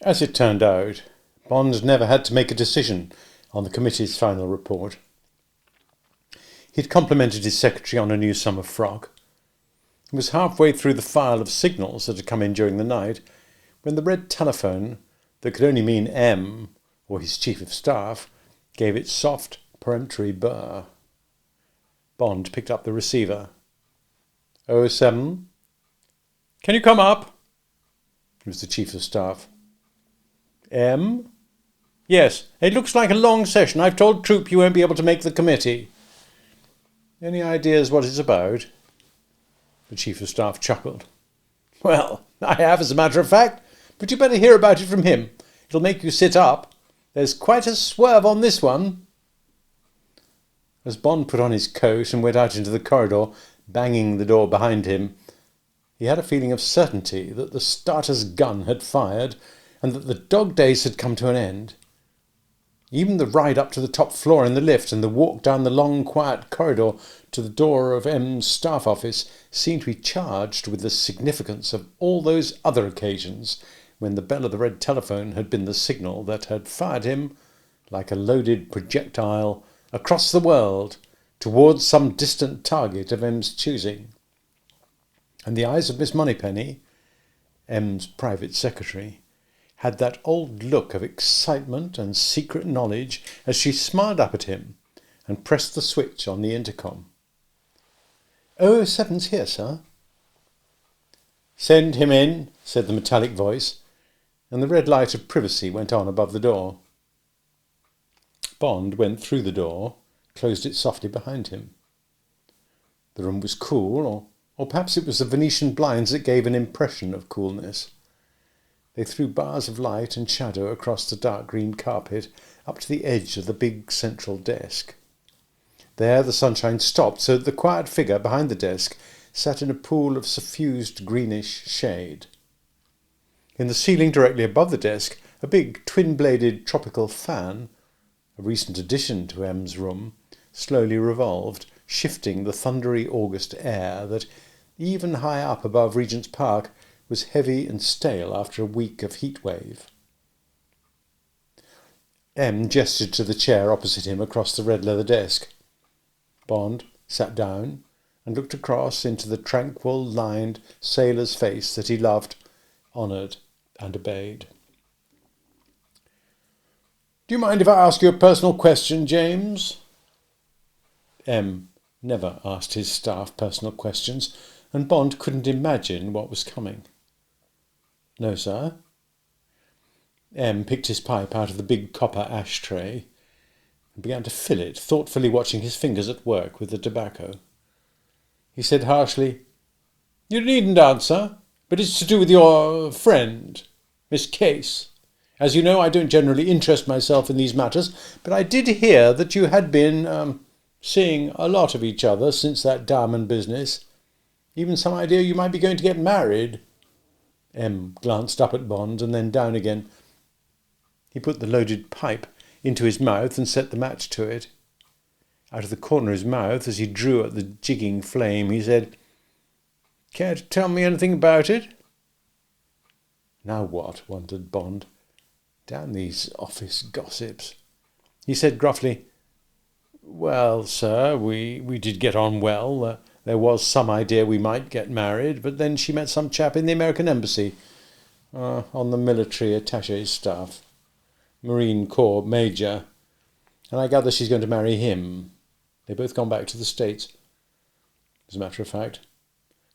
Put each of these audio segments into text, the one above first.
As it turned out, Bond never had to make a decision on the committee's final report. He'd complimented his secretary on a new summer frock. He was halfway through the file of signals that had come in during the night when the red telephone, that could only mean M, or his chief of staff, gave its soft, peremptory burr. Bond picked up the receiver. 07? Can you come up? It was the chief of staff. M? Yes, it looks like a long session. I've told Troop you won't be able to make the committee. Any ideas what it's about? The chief of staff chuckled. Well, I have, as a matter of fact, but you better hear about it from him. It'll make you sit up. There's quite a swerve on this one. As Bond put on his coat and went out into the corridor, banging the door behind him, he had a feeling of certainty that the starter's gun had fired and that the dog days had come to an end. Even the ride up to the top floor in the lift and the walk down the long, quiet corridor to the door of M's staff office seemed to be charged with the significance of all those other occasions when the bell of the red telephone had been the signal that had fired him, like a loaded projectile, across the world towards some distant target of M's choosing. And the eyes of Miss Moneypenny, M's private secretary, had that old look of excitement and secret knowledge as she smiled up at him and pressed the switch on the intercom. 007's here, sir. Send him in, said the metallic voice, and the red light of privacy went on above the door. Bond went through the door, closed it softly behind him. The room was cool, or perhaps it was the Venetian blinds that gave an impression of coolness. They threw bars of light and shadow across the dark green carpet up to the edge of the big central desk. There the sunshine stopped, so that the quiet figure behind the desk sat in a pool of suffused greenish shade. In the ceiling directly above the desk, a big twin-bladed tropical fan, a recent addition to M's room, slowly revolved, shifting the thundery August air that, even high up above Regent's Park, was heavy and stale after a week of heat wave. M gestured to the chair opposite him across the red leather desk. Bond sat down and looked across into the tranquil, lined sailor's face that he loved, honoured and obeyed. Do you mind if I ask you a personal question, James? M never asked his staff personal questions, and Bond couldn't imagine what was coming. No, sir. M picked his pipe out of the big copper ashtray and began to fill it, thoughtfully watching his fingers at work with the tobacco. He said harshly, You needn't answer, but it's to do with your friend, Miss Case. As you know, I don't generally interest myself in these matters, but I did hear that you had been, seeing a lot of each other since that diamond business. Even some idea you might be going to get married. M glanced up at Bond and then down again. He put the loaded pipe into his mouth and set the match to it. Out of the corner of his mouth, as he drew at the jigging flame, he said, Care to tell me anything about it? Now what? Wondered Bond. Damn these office gossips. He said gruffly, Well, sir, we did get on well. There was some idea we might get married, but then she met some chap in the American Embassy, on the military attaché staff, Marine Corps Major, and I gather she's going to marry him. They've both gone back to the States. As a matter of fact,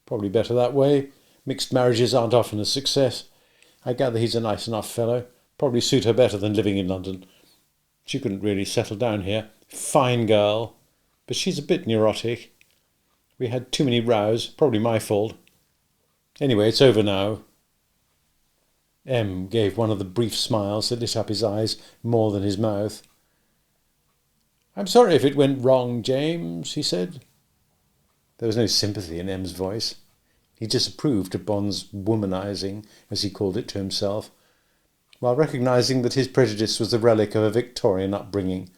probably better that way. Mixed marriages aren't often a success. I gather he's a nice enough fellow. Probably suit her better than living in London. She couldn't really settle down here. Fine girl, but she's a bit neurotic. We had too many rows, probably my fault. Anyway, it's over now. M gave one of the brief smiles that lit up his eyes more than his mouth. I'm sorry if it went wrong, James, he said. There was no sympathy in M's voice. He disapproved of Bond's womanizing, as he called it to himself, while recognising that his prejudice was the relic of a Victorian upbringing.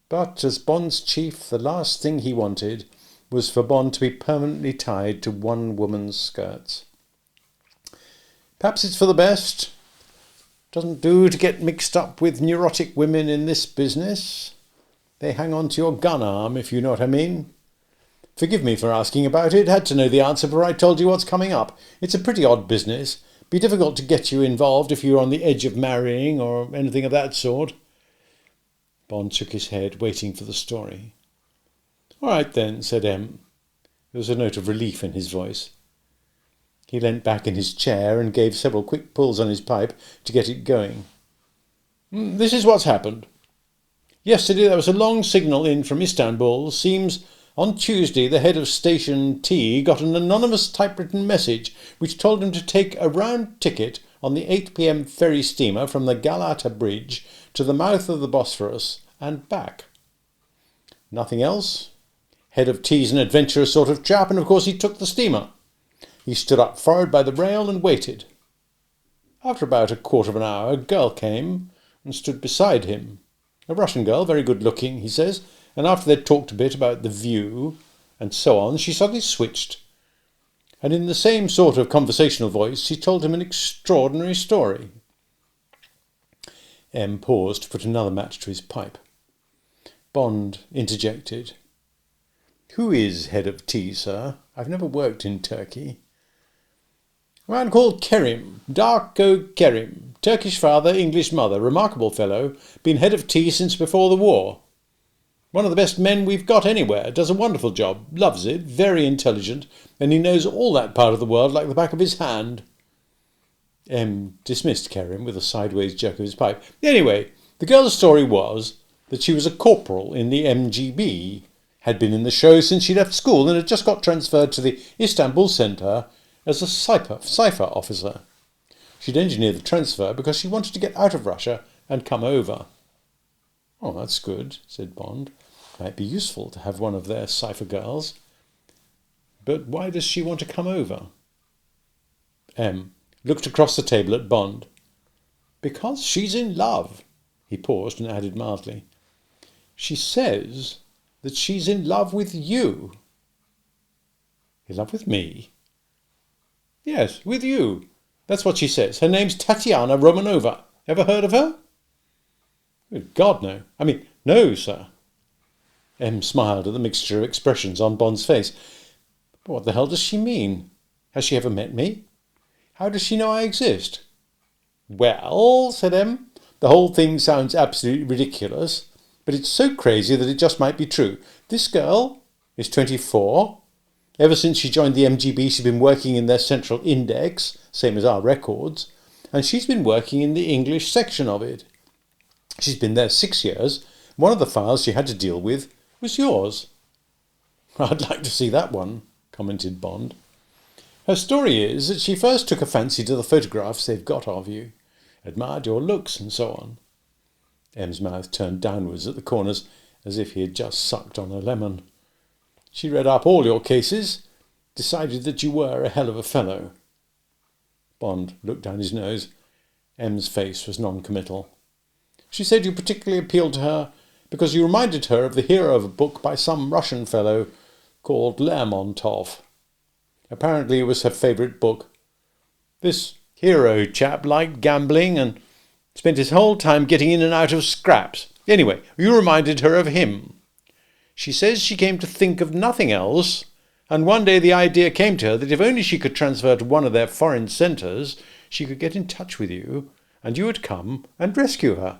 But as Bond's chief, the last thing he wanted was for Bond to be permanently tied to one woman's skirts. Perhaps it's for the best. Doesn't do to get mixed up with neurotic women in this business. They hang on to your gun arm, if you know what I mean. Forgive me for asking about it. Had to know the answer before I told you what's coming up. It's a pretty odd business. Be difficult to get you involved if you're on the edge of marrying or anything of that sort. Bond shook his head, waiting for the story. All right then, said M. There was a note of relief in his voice. He leant back in his chair and gave several quick pulls on his pipe to get it going. This is what's happened. Yesterday there was a long signal in from Istanbul. Seems on Tuesday the head of Station T got an anonymous typewritten message which told him to take a round ticket on the 8 p.m. ferry steamer from the Galata Bridge to the mouth of the Bosphorus and back. Nothing else. Head of T's an adventurous sort of chap, and of course he took the steamer. He stood up forward by the rail and waited. After about a quarter of an hour, a girl came and stood beside him. A Russian girl, very good looking, he says, and after they'd talked a bit about the view and so on, she suddenly switched. And in the same sort of conversational voice, she told him an extraordinary story. M paused to put another match to his pipe. Bond interjected. Who is head of T, sir? I've never worked in Turkey. A man called Kerim, Darko Kerim. Turkish father, English mother. Remarkable fellow. Been head of T since before the war. One of the best men we've got anywhere. Does a wonderful job. Loves it. Very intelligent. And he knows all that part of the world like the back of his hand. M dismissed Kerim with a sideways jerk of his pipe. Anyway, the girl's story was that she was a corporal in the MGB, had been in the show since she left school and had just got transferred to the Istanbul Centre as a cipher officer. She'd engineered the transfer because she wanted to get out of Russia and come over. Oh, that's good, said Bond. Might be useful to have one of their cipher girls. But why does she want to come over? M looked across the table at Bond. Because she's in love. He paused and added mildly. She says that she's in love with you. In love with me? Yes, with you. That's what she says. Her name's Tatiana Romanova. Ever heard of her? Good God, no. I mean, no, sir. M smiled at the mixture of expressions on Bond's face. But what the hell does she mean? Has she ever met me? How does she know I exist? Well, said M, the whole thing sounds absolutely ridiculous, but it's so crazy that it just might be true. This girl is 24. Ever since she joined the MGB, she's been working in their central index, same as our records, and she's been working in the English section of it. She's been there 6 years. One of the files she had to deal with was yours. I'd like to see that one, commented Bond. Her story is that she first took a fancy to the photographs they've got of you, admired your looks and so on. M's mouth turned downwards at the corners as if he had just sucked on a lemon. She read up all your cases, decided that you were a hell of a fellow. Bond looked down his nose. M's face was non-committal. She said you particularly appealed to her because you reminded her of the hero of a book by some Russian fellow called Lermontov. Apparently it was her favourite book. This hero chap liked gambling and spent his whole time getting in and out of scraps. Anyway, you reminded her of him. She says she came to think of nothing else, and one day the idea came to her that if only she could transfer to one of their foreign centres, she could get in touch with you, and you would come and rescue her.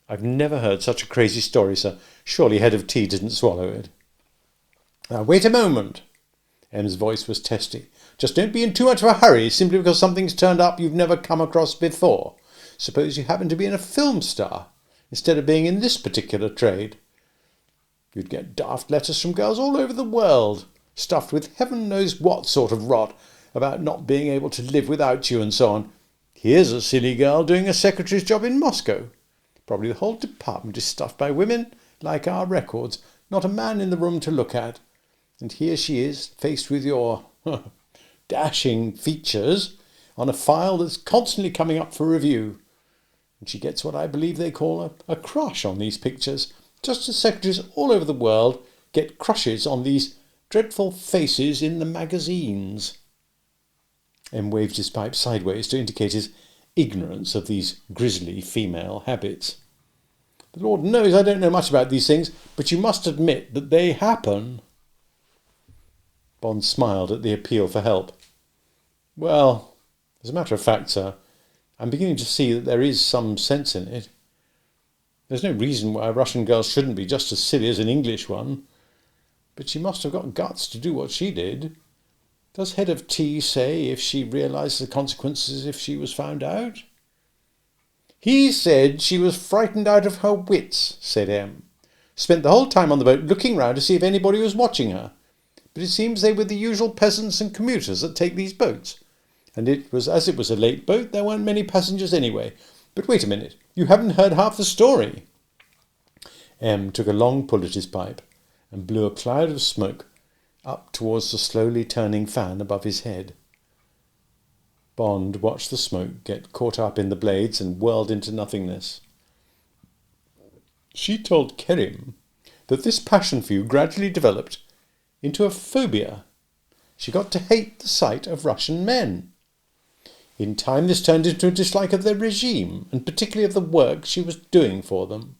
I've never heard such a crazy story, sir. Surely Head of T didn't swallow it. Now, wait a moment. M's voice was testy. Just don't be in too much of a hurry simply because something's turned up you've never come across before. Suppose you happen to be in a film star instead of being in this particular trade. You'd get daft letters from girls all over the world, stuffed with heaven knows what sort of rot about not being able to live without you and so on. Here's a silly girl doing a secretary's job in Moscow. Probably the whole department is stuffed by women like our records, not a man in the room to look at. And here she is, faced with your dashing features on a file that's constantly coming up for review. And she gets what I believe they call a crush on these pictures, just as secretaries all over the world get crushes on these dreadful faces in the magazines. M waved his pipe sideways to indicate his ignorance of these grisly female habits. The Lord knows I don't know much about these things, but you must admit that they happen. Bond smiled at the appeal for help. Well, as a matter of fact, sir, I'm beginning to see that there is some sense in it. There's no reason why a Russian girl shouldn't be just as silly as an English one. But she must have got guts to do what she did. Does Head of T say if she realised the consequences if she was found out? He said she was frightened out of her wits, said M. Spent the whole time on the boat looking round to see if anybody was watching her. But it seems they were the usual peasants and commuters that take these boats. And as it was a late boat, there weren't many passengers anyway. But wait a minute, you haven't heard half the story. M took a long pull at his pipe and blew a cloud of smoke up towards the slowly turning fan above his head. Bond watched the smoke get caught up in the blades and whirled into nothingness. She told Kerim that this passion for you gradually developed into a phobia. She got to hate the sight of Russian men. In time this turned into a dislike of their regime, and particularly of the work she was doing for them,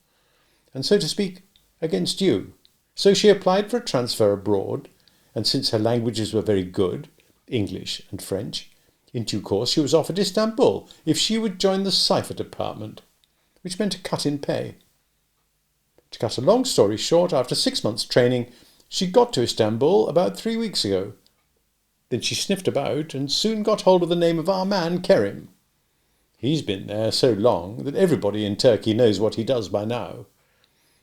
and so to speak, against you. So she applied for a transfer abroad, and since her languages were very good, English and French, in due course she was offered Istanbul if she would join the cipher department, which meant a cut in pay. To cut a long story short, after 6 months' training, she got to Istanbul about 3 weeks ago. Then she sniffed about and soon got hold of the name of our man Kerim. He's been there so long that everybody in Turkey knows what he does by now.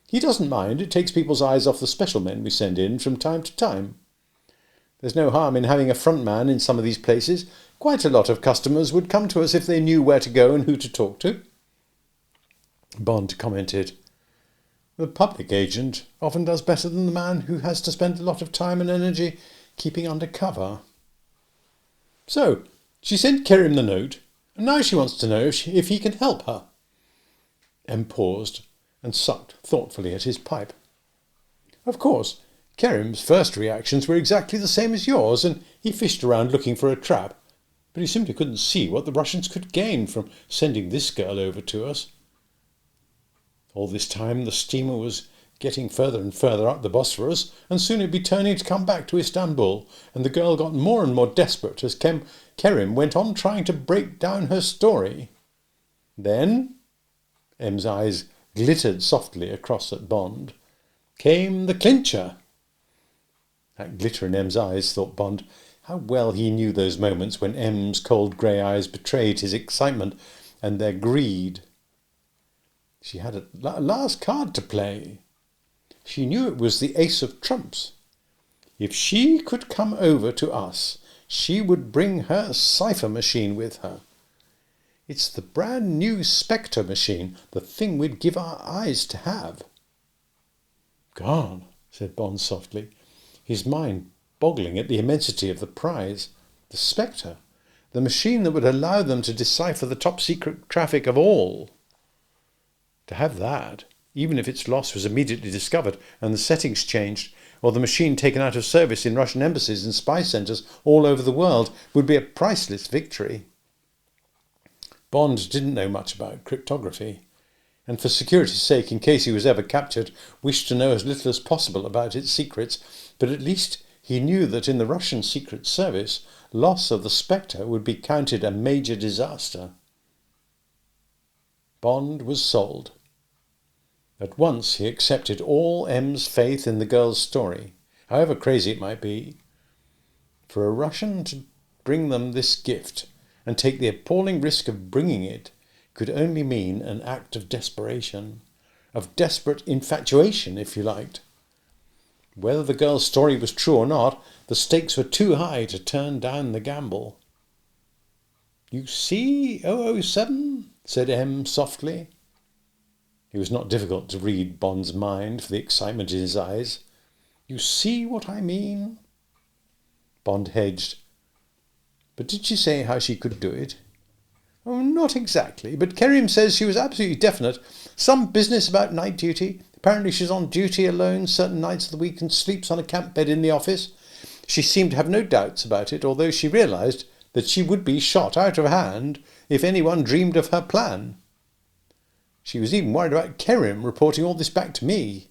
He doesn't mind, it takes people's eyes off the special men we send in from time to time. There's no harm in having a front man in some of these places. Quite a lot of customers would come to us if they knew where to go and who to talk to. Bond commented, The public agent often does better than the man who has to spend a lot of time and energy keeping under cover. So, she sent Kerim the note, and now she wants to know if he can help her. M paused and sucked thoughtfully at his pipe. Of course, Kerim's first reactions were exactly the same as yours, and he fished around looking for a trap, but he simply couldn't see what the Russians could gain from sending this girl over to us. All this time the steamer was getting further and further up the Bosphorus, and soon it'd be turning to come back to Istanbul, and the girl got more and more desperate as Kerim went on trying to break down her story. Then, M's eyes glittered softly across at Bond, came the clincher. That glitter in M's eyes, thought Bond. How well he knew those moments when M's cold grey eyes betrayed his excitement and their greed. She had a last card to play. She knew it was the ace of trumps. If she could come over to us, she would bring her cipher machine with her. It's the brand new Spectre machine, the thing we'd give our eyes to have. God, said Bond softly, his mind boggling at the immensity of the prize. The Spectre, the machine that would allow them to decipher the top-secret traffic of all. To have that, even if its loss was immediately discovered and the settings changed, or the machine taken out of service in Russian embassies and spy centres all over the world, would be a priceless victory. Bond didn't know much about cryptography, and for security's sake, in case he was ever captured, wished to know as little as possible about its secrets, but at least he knew that in the Russian Secret Service, loss of the Spectre would be counted a major disaster. Bond was sold. At once he accepted all M's faith in the girl's story, however crazy it might be. For a Russian to bring them this gift and take the appalling risk of bringing it could only mean an act of desperation, of desperate infatuation, if you liked. Whether the girl's story was true or not, the stakes were too high to turn down the gamble. You see, 007, said M softly. It was not difficult to read Bond's mind for the excitement in his eyes. You see what I mean? Bond hedged. But did she say how she could do it? Oh, not exactly, but Kerim says she was absolutely definite. Some business about night duty. Apparently she's on duty alone certain nights of the week and sleeps on a camp bed in the office. She seemed to have no doubts about it, although she realised that she would be shot out of hand if anyone dreamed of her plan. She was even worried about Kerim reporting all this back to me.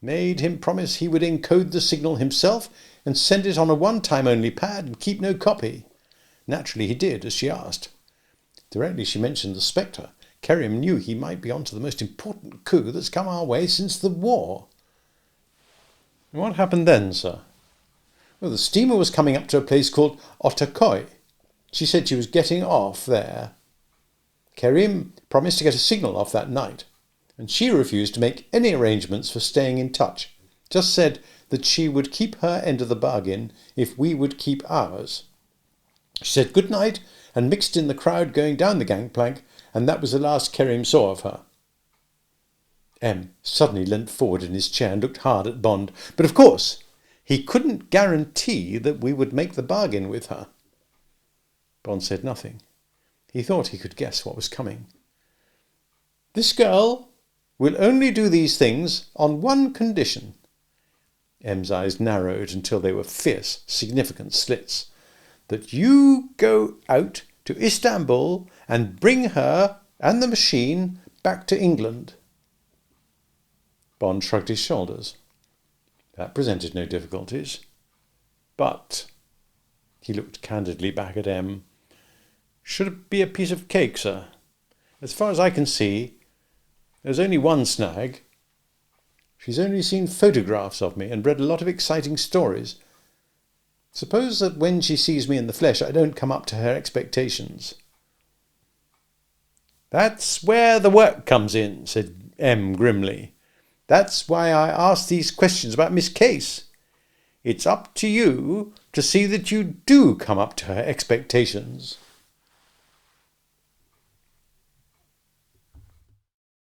Made him promise he would encode the signal himself and send it on a one-time only pad and keep no copy. Naturally he did, as she asked. Directly she mentioned the Spectre, Kerim knew he might be onto the most important coup that's come our way since the war. And what happened then, sir? Well, the steamer was coming up to a place called Otakoi. She said she was getting off there. Kerim promised to get a signal off that night, and she refused to make any arrangements for staying in touch, just said that she would keep her end of the bargain if we would keep ours. She said good night and mixed in the crowd going down the gangplank, and that was the last Kerim saw of her. M suddenly leant forward in his chair and looked hard at Bond. But of course, he couldn't guarantee that we would make the bargain with her. Bond said nothing. He thought he could guess what was coming. This girl will only do these things on one condition. M's eyes narrowed until they were fierce, significant slits. That you go out to Istanbul and bring her and the machine back to England. Bond shrugged his shoulders. That presented no difficulties. But, he looked candidly back at M, should it be a piece of cake, sir? As far as I can see, there's only one snag. She's only seen photographs of me and read a lot of exciting stories. Suppose that when she sees me in the flesh, I don't come up to her expectations. That's where the work comes in, said M grimly. That's why I asked these questions about Miss Case. It's up to you to see that you do come up to her expectations.